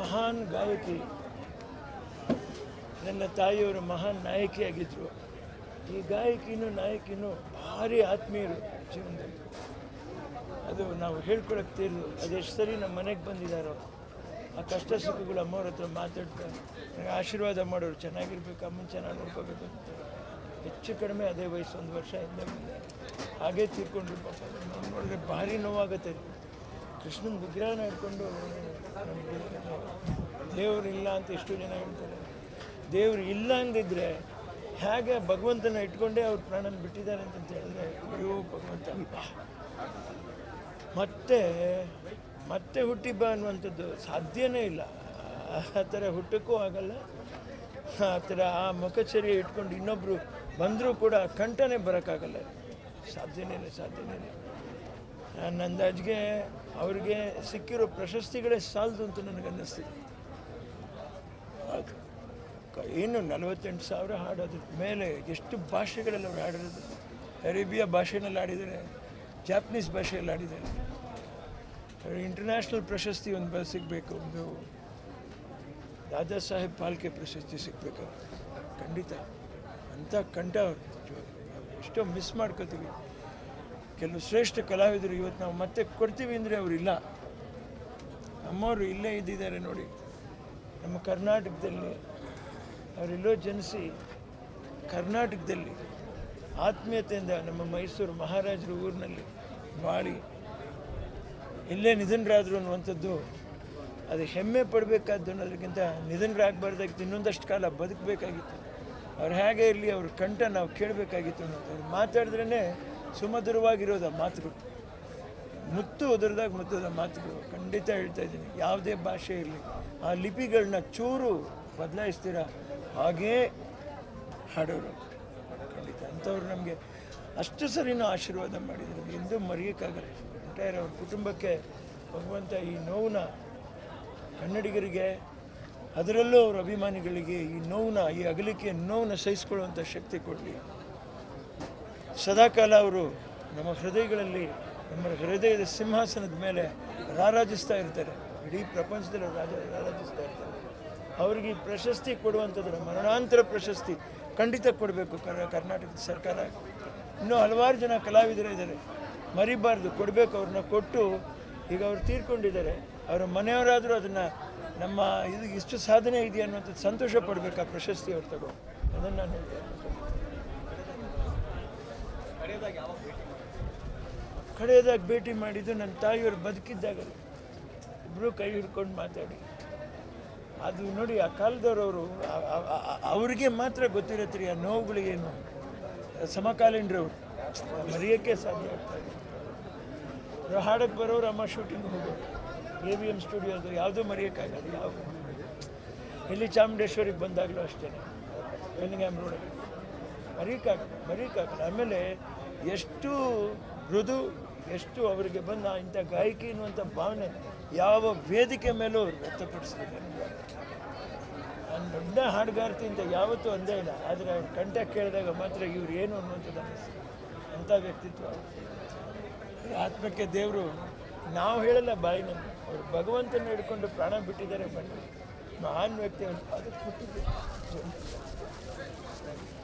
ಮಹಾನ್ ಗಾಯಕಿ, ನನ್ನ ತಾಯಿಯವರು ಮಹಾನ್ ನಾಯಕಿಯಾಗಿದ್ದರು. ಈ ಗಾಯಕಿನೂ ನಾಯಕಿನೂ ಭಾರಿ ಆತ್ಮೀಯರು ಜೀವನದಲ್ಲಿ. ಅದು ನಾವು ಹೇಳ್ಕೊಳಕ್ಕೆ ತೀರ್ದು ಅದೆಷ್ಟು ಸರಿ ನಮ್ಮ ಮನೆಗೆ ಬಂದಿದ್ದಾರೋ ಆ ಕಷ್ಟ ಸುಖಗಳು ಅಮ್ಮವ್ರ ಹತ್ರ ಮಾತಾಡ್ತಾರೆ, ನನಗೆ ಆಶೀರ್ವಾದ ಮಾಡೋರು, ಚೆನ್ನಾಗಿರ್ಬೇಕು, ಅಮ್ಮನ ಚೆನ್ನಾಗಿ ನೋಡ್ಕೋಬೇಕು ಅಂತ. ಹೆಚ್ಚು ಕಡಿಮೆ ಅದೇ ವಯಸ್ಸು, 1 ವರ್ಷ ಹಿಂದೆ ಬಂದೆ, ಹಾಗೇ ತೀರ್ಕೊಂಡ್ರು. ಪಾಪ ನೋಡಿದ್ರೆ ಭಾರಿ ನೋವಾಗುತ್ತೆ. ಕೃಷ್ಣನ ವಿಗ್ರಹನ ಹಿಡ್ಕೊಂಡು ದೇವರು ಇಲ್ಲ ಅಂತ ಎಷ್ಟು ಜನ ಹೇಳ್ತಾರೆ. ದೇವರು ಇಲ್ಲ ಅಂದಿದ್ರೆ ಹೇಗೆ ಭಗವಂತನ ಇಟ್ಕೊಂಡೇ ಅವ್ರ ಪ್ರಾಣನ ಬಿಟ್ಟಿದ್ದಾರೆ ಅಂತ ಹೇಳಿದ್ರೆ, ಅಯ್ಯೋ ಭಗವಂತ ಮತ್ತೆ ಹುಟ್ಟಿ ಬಾ ಅನ್ನುವಂಥದ್ದು ಸಾಧ್ಯನೇ ಇಲ್ಲ. ಆ ಥರ ಹುಟ್ಟಕ್ಕೂ ಆಗಲ್ಲ. ಆ ಥರ ಆ ಮುಖಚರ್ಯ ಇಟ್ಕೊಂಡು ಇನ್ನೊಬ್ಬರು ಬಂದರೂ ಕೂಡ ಕಂಠನೇ ಬರೋಕ್ಕಾಗಲ್ಲ. ಸಾಧ್ಯನೇ ಇಲ್ಲ. ನನ್ನ ಅಂದಾಜಿಗೆ ಅವ್ರಿಗೆ ಸಿಕ್ಕಿರೋ ಪ್ರಶಸ್ತಿಗಳೇ ಸಾಲದು ಅಂತ ನನಗನ್ನಿಸ್ತಿದೆ. ಏನು 48,000 ಹಾಡೋದ್ರ ಮೇಲೆ ಎಷ್ಟು ಭಾಷೆಗಳಲ್ಲಿ ಅವ್ರು ಹಾಡಿರೋದು. ಅರೇಬಿಯಾ ಭಾಷೆನಲ್ಲಿ ಆಡಿದ್ದಾರೆ, ಜಾಪನೀಸ್ ಭಾಷೆಯಲ್ಲಿ ಆಡಿದ್ದಾರೆ. ಇಂಟರ್ನ್ಯಾಷನಲ್ ಪ್ರಶಸ್ತಿ ಒಂದು ಸಿಗಬೇಕು, ಒಂದು ದಾದಾ ಸಾಹೇಬ್ ಫಾಲ್ಕೆ ಪ್ರಶಸ್ತಿ ಸಿಗಬೇಕು. ಖಂಡಿತ ಅಂಥ ಕಂಠ ಎಷ್ಟೋ ಮಿಸ್ ಮಾಡ್ಕೋತೀವಿ. ಕೆಲವು ಶ್ರೇಷ್ಠ ಕಲಾವಿದರು ಇವತ್ತು ನಾವು ಮತ್ತೆ ಕೊಡ್ತೀವಿ ಅಂದರೆ ಅವರಿಲ್ಲ. ನಮ್ಮವರು ಇಲ್ಲೇ ಇದ್ದಿದ್ದಾರೆ ನೋಡಿ, ನಮ್ಮ ಕರ್ನಾಟಕದಲ್ಲಿ ಅವರೆಲ್ಲೋ ಜನಿಸಿ ಕರ್ನಾಟಕದಲ್ಲಿ ಆತ್ಮೀಯತೆಯಿಂದ ನಮ್ಮ ಮೈಸೂರು ಮಹಾರಾಜರ ಊರಿನಲ್ಲಿ ಬಾಳಿ ಎಲ್ಲೇ ನಿಧನರಾದರು ಅನ್ನುವಂಥದ್ದು ಅದು ಹೆಮ್ಮೆ ಪಡಬೇಕಾದ್ದು. ಅನ್ನೋದಕ್ಕಿಂತ ನಿಧನರಾಗಬಾರ್ದಾಗಿತ್ತು, ಇನ್ನೊಂದಷ್ಟು ಕಾಲ ಬದುಕಬೇಕಾಗಿತ್ತು. ಅವ್ರು ಹೇಗೆ ಇರಲಿ, ಅವ್ರ ಕಂಠ ನಾವು ಕೇಳಬೇಕಾಗಿತ್ತು ಅನ್ನೋದು. ಅವ್ರು ಮಾತಾಡಿದ್ರೇ ಸುಮಧುರವಾಗಿರೋದು ಆ ಮಾತುಗಳು, ಮುತ್ತು ಉದುರಿದಾಗ ಮುತ್ತದ ಮಾತುಗಳು. ಖಂಡಿತ ಹೇಳ್ತಾ ಇದ್ದೀನಿ, ಯಾವುದೇ ಭಾಷೆ ಇರಲಿ ಆ ಲಿಪಿಗಳನ್ನ ಚೂರು ಬದಲಾಯಿಸ್ತೀರ ಹಾಗೇ ಹಾಡೋರು. ಖಂಡಿತ ಅಂಥವ್ರು ನಮಗೆ ಅಷ್ಟು ಸರಿನೂ ಆಶೀರ್ವಾದ ಮಾಡಿದ್ರು, ಎಂದೂ ಮರೆಯೋಕ್ಕಾಗಲ್ಲ. ಎಂಟೈರ್ ಅವ್ರ ಕುಟುಂಬಕ್ಕೆ ಭಗವಂತ ಈ ನೋವನ್ನ, ಕನ್ನಡಿಗರಿಗೆ ಅದರಲ್ಲೂ ಅವ್ರ ಅಭಿಮಾನಿಗಳಿಗೆ ಈ ನೋವನ್ನ, ಈ ಅಗಲಿಕೆಯ ನೋವನ್ನ ಸಹಿಸ್ಕೊಳ್ಳುವಂಥ ಶಕ್ತಿ ಕೊಡಲಿ. ಸದಾಕಾಲ ಅವರು ನಮ್ಮ ಹೃದಯಗಳಲ್ಲಿ, ನಮ್ಮ ಹೃದಯದ ಸಿಂಹಾಸನದ ಮೇಲೆ ರಾರಾಜಿಸ್ತಾ ಇರ್ತಾರೆ. ಇಡೀ ಪ್ರಪಂಚದಲ್ಲಿ ರಾರಾಜಿಸ್ತಾ ಇರ್ತಾರೆ. ಅವ್ರಿಗೆ ಈ ಪ್ರಶಸ್ತಿ ಕೊಡುವಂಥದ್ದು, ಮರಣಾಂತರ ಪ್ರಶಸ್ತಿ ಖಂಡಿತ ಕೊಡಬೇಕು ಕರ್ನಾಟಕದ ಸರ್ಕಾರ. ಇನ್ನೂ ಹಲವಾರು ಜನ ಕಲಾವಿದರು ಇದ್ದಾರೆ, ಮರಿಬಾರ್ದು, ಕೊಡಬೇಕು. ಅವ್ರನ್ನ ಕೊಟ್ಟು, ಈಗ ಅವ್ರು ತೀರ್ಕೊಂಡಿದ್ದಾರೆ, ಅವರ ಮನೆಯವರಾದರೂ ಅದನ್ನು ನಮ್ಮ ಇದು ಇಷ್ಟು ಸಾಧನೆ ಇದೆಯಾ ಅನ್ನುವಂಥದ್ದು ಸಂತೋಷ ಪಡಬೇಕು. ಆ ಪ್ರಶಸ್ತಿ ಅವ್ರು ತಗೊಂಡು ಅದನ್ನು ನಾನು ಹೇಳ್ತೇನೆ. ಕಡೆಯದಾಗಿ ಭೇಟಿ ಮಾಡಿದ್ದು ನನ್ನ ತಾಯಿಯವರು ಬದುಕಿದ್ದಾಗ, ಇಬ್ಬರು ಕೈ ಹಿಡ್ಕೊಂಡು ಮಾತಾಡಿ. ಅದು ನೋಡಿ, ಆ ಕಾಲದವರು ಅವ್ರಿಗೆ ಮಾತ್ರ ಗೊತ್ತಿರತ್ರಿ ಆ ನೋವುಗಳಿಗೇನು. ಸಮಕಾಲೀನರವರು ಮರೆಯೋಕ್ಕೆ ಸಾಧ್ಯ ಆಗ್ತಾಯಿದೆ. ಹಾಡಕ್ಕೆ ಬರೋರು, ಅಮ್ಮ ಶೂಟಿಂಗ್ ಹೋಗೋರು, AVM ಸ್ಟುಡಿಯೋದು ಯಾವುದೂ ಮರೆಯೋಕ್ಕಾಗಲ್ಲ. ಯಾವ ಇಲ್ಲಿ ಚಾಮುಂಡೇಶ್ವರಿಗೆ ಬಂದಾಗಲೂ ಅಷ್ಟೇ, ಬೆಲ್ಲಿಂಗ್ಹ್ಯಾಮ್ ರೋಡಲ್ಲಿ ಮರೆಯೋಕ್ಕಾಗಲ್ಲ. ಆಮೇಲೆ ಎಷ್ಟು ಮೃದು, ಎಷ್ಟು ಅವರಿಗೆ ಬಂದ ಇಂಥ ಗಾಯಕಿ ಅನ್ನುವಂಥ ಭಾವನೆ ಯಾವ ವೇದಿಕೆ ಮೇಲೂ ಅವ್ರು ವ್ಯಕ್ತಪಡಿಸಿದ್ದಾರೆ. ನಾನು ದೊಡ್ಡ ಹಾಡುಗಾರ್ತಿ ಅಂತ ಯಾವತ್ತೂ ಅಂದೇ ಇಲ್ಲ, ಆದರೆ ಅವ್ರ ಕಂಠ ಕೇಳಿದಾಗ ಮಾತ್ರ ಇವ್ರು ಏನು ಅನ್ನುವಂಥದ್ದು ಅನ್ನಿಸ್ತು. ಅಂಥ ವ್ಯಕ್ತಿತ್ವ. ಆತ್ಮಕ್ಕೆ ದೇವರು, ನಾವು ಹೇಳಲ್ಲ ಬಾಯಿನಲ್ಲಿ, ಅವರು ಭಗವಂತನ ಹಿಡ್ಕೊಂಡು ಪ್ರಾಣ ಬಿಟ್ಟಿದ್ದಾರೆ. ಬಟ್ ಮಹಾನ್ ವ್ಯಕ್ತಿ ಅದಕ್ಕೆ ಬಿಟ್ಟಿದ್ದೆ.